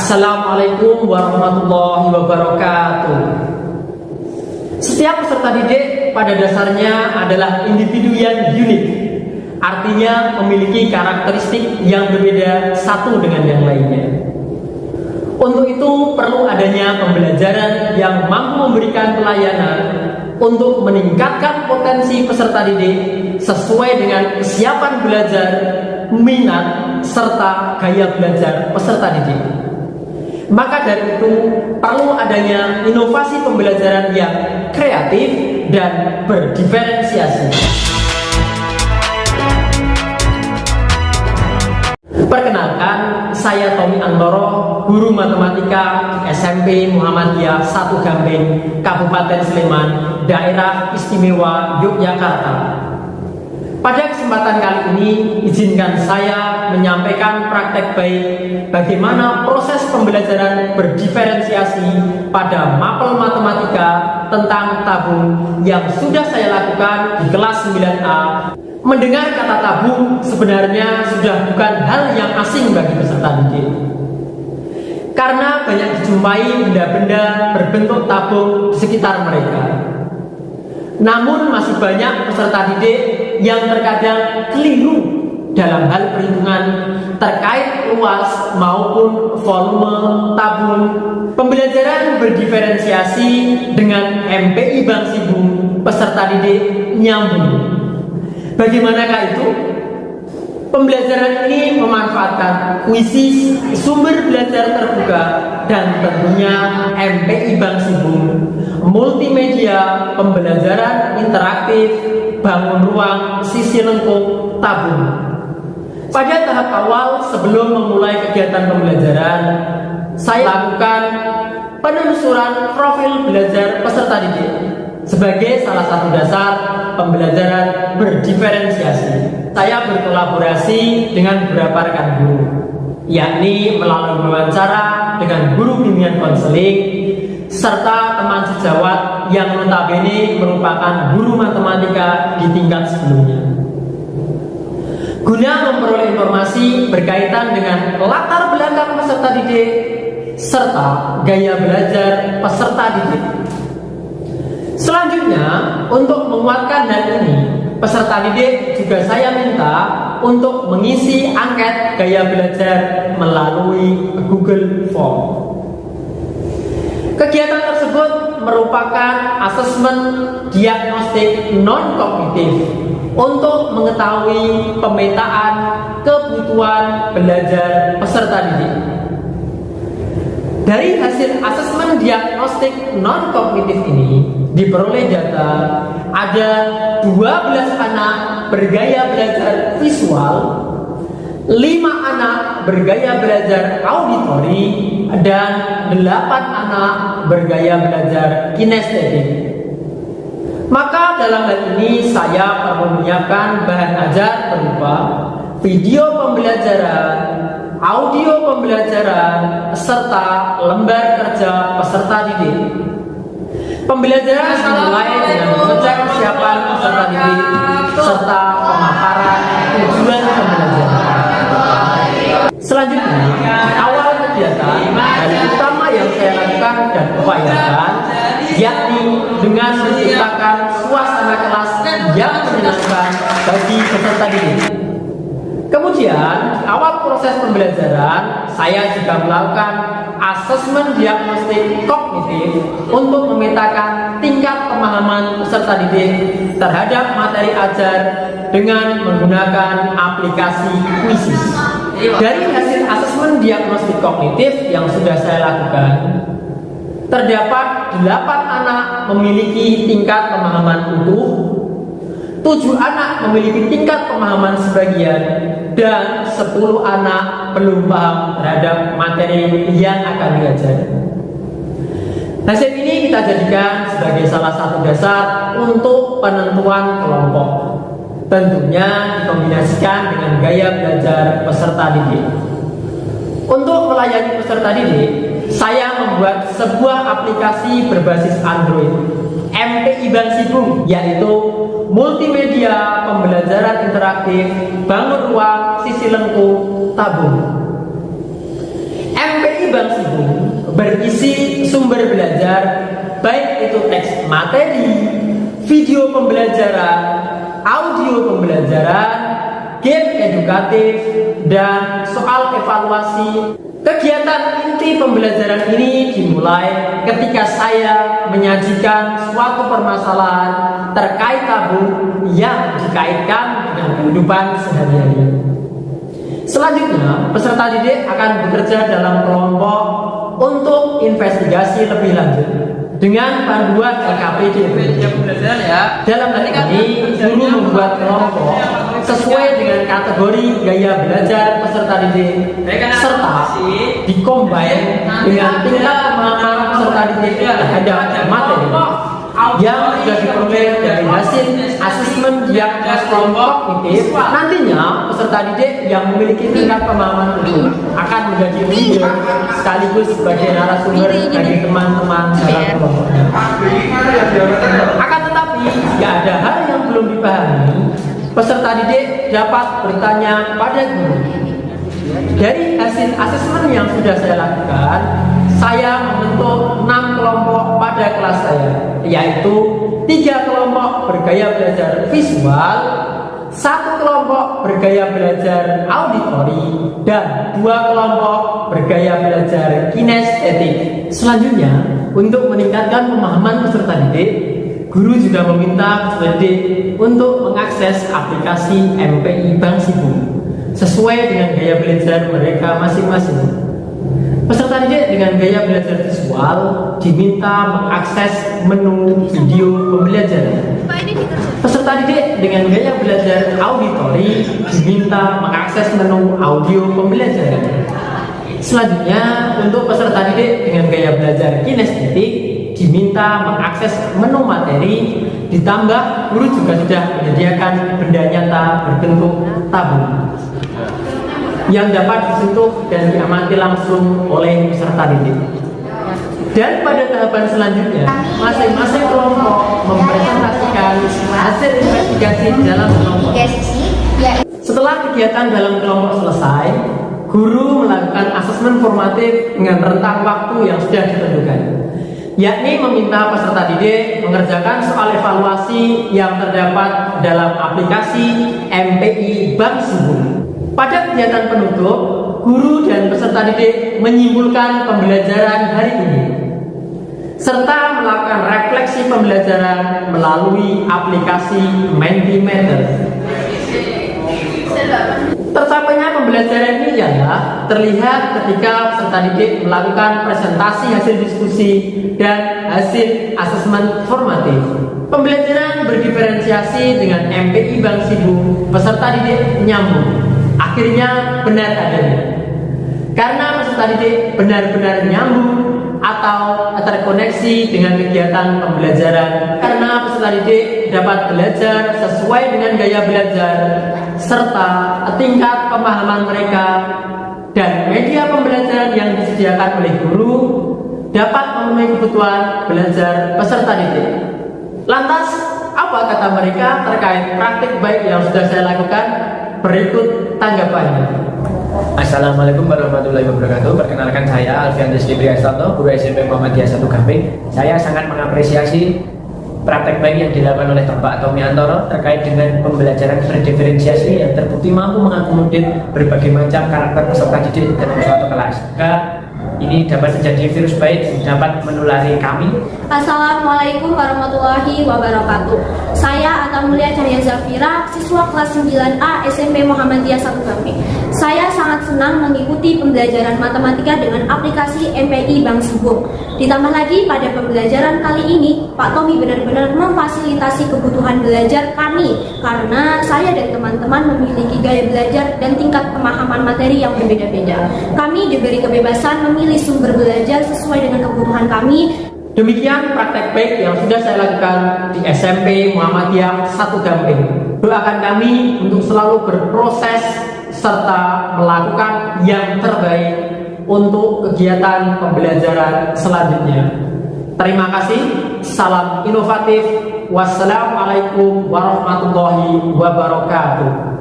Assalamualaikum warahmatullahi wabarakatuh. Setiap peserta didik pada dasarnya adalah individu yang unik, artinya memiliki karakteristik yang berbeda satu dengan yang lainnya. Untuk itu perlu adanya pembelajaran yang mampu memberikan pelayanan untuk meningkatkan potensi peserta didik sesuai dengan kesiapan belajar, minat, serta gaya belajar peserta didik. Maka dari itu perlu adanya inovasi pembelajaran yang kreatif dan berdiferensiasi. Perkenalkan, saya Tommy Antoro, guru matematika di SMP Muhammadiyah 1 Gambeng, Kabupaten Sleman, Daerah Istimewa Yogyakarta. Pada kesempatan kali ini, izinkan saya menyampaikan praktek baik bagaimana proses pembelajaran berdiferensiasi pada mapel matematika tentang tabung yang sudah saya lakukan di kelas 9A. Mendengar kata tabung sebenarnya sudah bukan hal yang asing bagi peserta didik. Karena banyak dijumpai benda-benda berbentuk tabung di sekitar mereka. Namun masih banyak peserta didik yang terkadang keliru dalam hal perhitungan terkait luas maupun volume tabung. Pembelajaran berdiferensiasi dengan MPI Bank Sibung peserta didik nyambung. Bagaimanakah itu? Pembelajaran ini memanfaatkan kuisis, sumber belajar terbuka, dan tentunya MPI Bank Sibung, multimedia, pembelajaran interaktif, bangun ruang, sisi lengkung, tabung. Pada tahap awal sebelum memulai kegiatan pembelajaran, saya lakukan penelusuran profil belajar peserta didik sebagai salah satu dasar pembelajaran berdiferensiasi. Saya berkolaborasi dengan beberapa rekan guru, yakni melalui wawancara dengan guru bimbingan konseling serta teman sejawat yang notabene merupakan guru matematika di tingkat sebelumnya. Guna memperoleh informasi berkaitan dengan latar belakang peserta didik serta gaya belajar peserta didik. Selanjutnya, untuk menguatkan hal ini, peserta didik juga saya minta untuk mengisi angket gaya belajar melalui Google Form. Kegiatan tersebut merupakan asesmen diagnostik non-kognitif untuk mengetahui pemetaan kebutuhan belajar peserta didik. Dari hasil asesmen diagnostik non-kognitif ini diperoleh data ada 12 anak bergaya belajar visual, 5 anak bergaya belajar auditori, dan 8 anak bergaya belajar kinestetik. Maka dalam hal ini saya perlu menyiapkan bahan ajar berupa video pembelajaran, audio pembelajaran, serta lembar kerja peserta didik. Pembelajaran dimulai dengan mengecek kesiapan peserta didik serta pemaparan tujuan pembelajaran. Selanjutnya, awal kegiatan hal utama yang saya lakukan dan upayakan yakni dengan menciptakan suasana kelas yang menyenangkan bagi peserta didik. Kemudian, awal proses pembelajaran, saya juga melakukan asesmen diagnostik kognitif untuk memetakan tingkat pemahaman peserta didik terhadap materi ajar dengan menggunakan aplikasi kuisis. Dari hasil asesmen diagnostik kognitif yang sudah saya lakukan, terdapat 8 anak memiliki tingkat pemahaman utuh, 7 anak memiliki tingkat pemahaman sebagian, dan 10 anak belum paham terhadap materi yang akan diajar. Hasil ini kita jadikan sebagai salah satu dasar untuk penentuan kelompok. Tentunya dikombinasikan dengan gaya belajar peserta didik. Untuk melayani peserta didik, saya membuat sebuah aplikasi berbasis Android MPI Bank Sibung, yaitu multimedia, pembelajaran interaktif, bangun ruang, sisi lengkung, tabung. MPI Bang Sibung berisi sumber belajar, baik itu teks materi, video pembelajaran, audio pembelajaran, game edukatif, dan soal evaluasi. Kegiatan inti pembelajaran ini dimulai ketika saya menyajikan suatu permasalahan terkait tabu yang dikaitkan dengan kehidupan sehari-hari. Selanjutnya, peserta didik akan bekerja dalam kelompok untuk investigasi lebih lanjut dengan panduan LKPD. Dalam hal ini, guru membuat kelompok sesuai dengan kategori gaya belajar peserta didik serta dikombin dengan tingkat pemahaman peserta didik terhadap materi yang sudah diperoleh dari hasil asesmen diagnos kognitif. Nantinya peserta didik yang memiliki tingkat pemahaman itu akan menjadi leader sekaligus sebagai narasumber bagi teman-teman dalam kelompoknya. Akan tetapi jika ada hal yang belum dipahami, peserta didik dapat bertanya pada guru. Dari hasil asesmen yang sudah saya lakukan, saya membentuk 6 kelompok pada kelas saya, yaitu 3 kelompok bergaya belajar visual, 1 kelompok bergaya belajar auditori, dan 2 kelompok bergaya belajar kinestetik. Selanjutnya, untuk meningkatkan pemahaman peserta didik, guru juga meminta peserta didik untuk mengakses aplikasi MPI Bang Sibung sesuai dengan gaya belajar mereka masing-masing. Peserta didik dengan gaya belajar visual diminta mengakses menu video pembelajaran. Peserta didik dengan gaya belajar auditori diminta mengakses menu audio pembelajaran. Selanjutnya, untuk peserta didik dengan gaya belajar kinestetik diminta mengakses menu materi, ditambah guru juga sudah menyediakan benda nyata berbentuk tabung yang dapat disentuh dan diamati langsung oleh peserta didik. Dan pada tahapan selanjutnya, masing-masing kelompok mempresentasikan hasil investigasi dalam kelompok. Setelah kegiatan dalam kelompok selesai, guru melakukan asesmen formatif dengan rentang waktu yang sudah ditentukan, yakni meminta peserta didik mengerjakan soal evaluasi yang terdapat dalam aplikasi MPI Bang Sibung. Pada kegiatan penutup, guru dan peserta didik menyimpulkan pembelajaran hari ini, serta melakukan refleksi pembelajaran melalui aplikasi Mentimeter. Tercapainya pembelajaran ini ialah terlihat ketika peserta didik melakukan presentasi hasil diskusi dan hasil asesmen formatif. Pembelajaran berdiferensiasi dengan MPI Bang Sibung, peserta didik nyambung. Akhirnya benar adanya. Karena peserta didik benar-benar nyambung atau terkoneksi dengan kegiatan pembelajaran, karena peserta didik dapat belajar sesuai dengan gaya belajar serta tingkat pemahaman mereka, dan media pembelajaran yang disediakan oleh guru dapat memenuhi kebutuhan belajar peserta didik. Lantas, apa kata mereka terkait praktik baik yang sudah saya lakukan? Berikut tanggapannya. Assalamualaikum warahmatullahi wabarakatuh. Perkenalkan, saya Alfianus Libriastono, guru SMP Muhammadiyah 1 Gamping. Saya sangat mengapresiasi praktek baik yang dilakukan oleh Pak Tommy Antoro terkait dengan pembelajaran berdiferensiasi yang terbukti mampu mengakomodir berbagai macam karakter peserta didik dalam suatu kelas. Ini dapat menjadi virus baik yang dapat menulari kami. Assalamualaikum warahmatullahi wabarakatuh. Saya Atta Mulia Cahya Zafira, siswa kelas 9A SMP Muhammadiyah 1 Gamping. Saya sangat senang mengikuti pembelajaran matematika dengan aplikasi MPI Bang Sibung. Ditambah lagi pada pembelajaran kali ini, Pak Tommy benar-benar memfasilitasi kebutuhan belajar kami, karena saya dan teman-teman memiliki gaya belajar dan tingkat pemahaman materi yang berbeda-beda. Kami diberi kebebasan memilih sumber belajar sesuai dengan kebutuhan kami. Demikian praktek baik yang sudah saya lakukan di SMP Muhammadiyah 1 Gamping. Doakan kami untuk selalu berproses serta melakukan yang terbaik untuk kegiatan pembelajaran selanjutnya. Terima kasih. Salam inovatif. Wassalamualaikum warahmatullahi wabarakatuh.